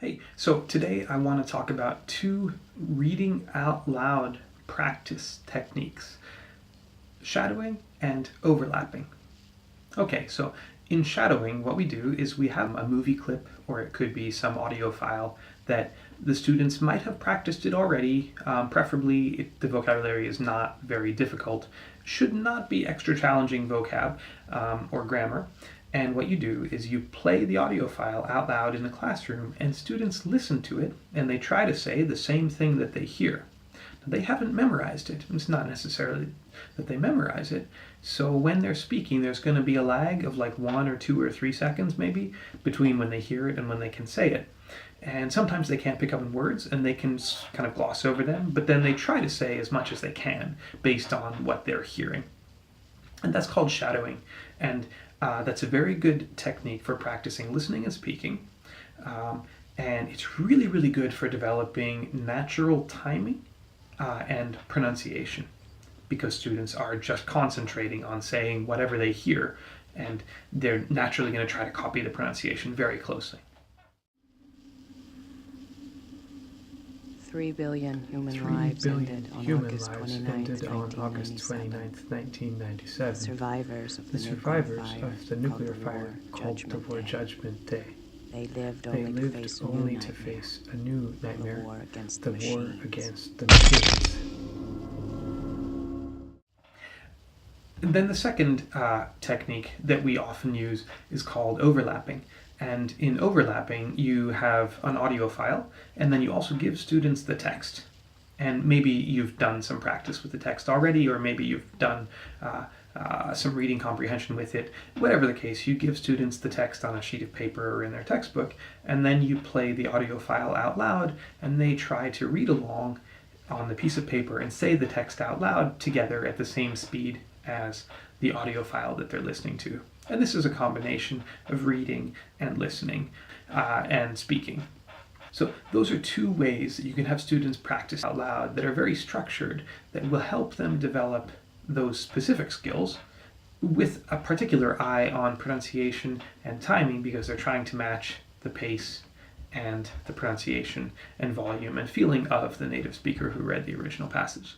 Hey, so today I want to talk about two reading out loud practice techniques, shadowing and overlapping. Okay, so in shadowing, what we do is we have a movie clip, or it could be some audio file that the students might have practiced it already. Preferably, if the vocabulary is not very difficult. Should not be extra challenging vocab or grammar. And what you do is you play the audio file out loud in the classroom, and students listen to it, and they try to say the same thing that they hear. They haven't memorized it. It's not necessarily that they memorize it. So when they're speaking, there's going to be a lag of like 1 or 2 or 3 seconds maybe between when they hear it and when they can say it. And sometimes they can't pick up on words and they can kind of gloss over them, but then they try to say as much as they can based on what they're hearing. And that's called shadowing. And that's a very good technique for practicing listening and speaking. And it's really, really good for developing natural timing and pronunciation, because students are just concentrating on saying whatever they hear, and they're naturally going to try to copy the pronunciation very closely. 3 billion human 3 lives billion ended on human August lives 29th, ended on August 1997. 29th, 1997. Survivors of The the survivors nuclear of the nuclear fire called the War Judgment Day. Judgment Day. They lived They only lived to face a new only nightmare, to face a new nightmare, the war against the the war machines. against the machines. And then the second technique that we often use is called overlapping. And in overlapping, you have an audio file, and then you also give students the text. And maybe you've done some practice with the text already, or maybe you've done some reading comprehension with it. Whatever the case, you give students the text on a sheet of paper or in their textbook, and then you play the audio file out loud, and they try to read along on the piece of paper and say the text out loud together at the same speed as the audio file that they're listening to. And this is a combination of reading and listening and speaking. So those are two ways that you can have students practice out loud that are very structured, that will help them develop those specific skills with a particular eye on pronunciation and timing, because they're trying to match the pace and the pronunciation and volume and feeling of the native speaker who read the original passage.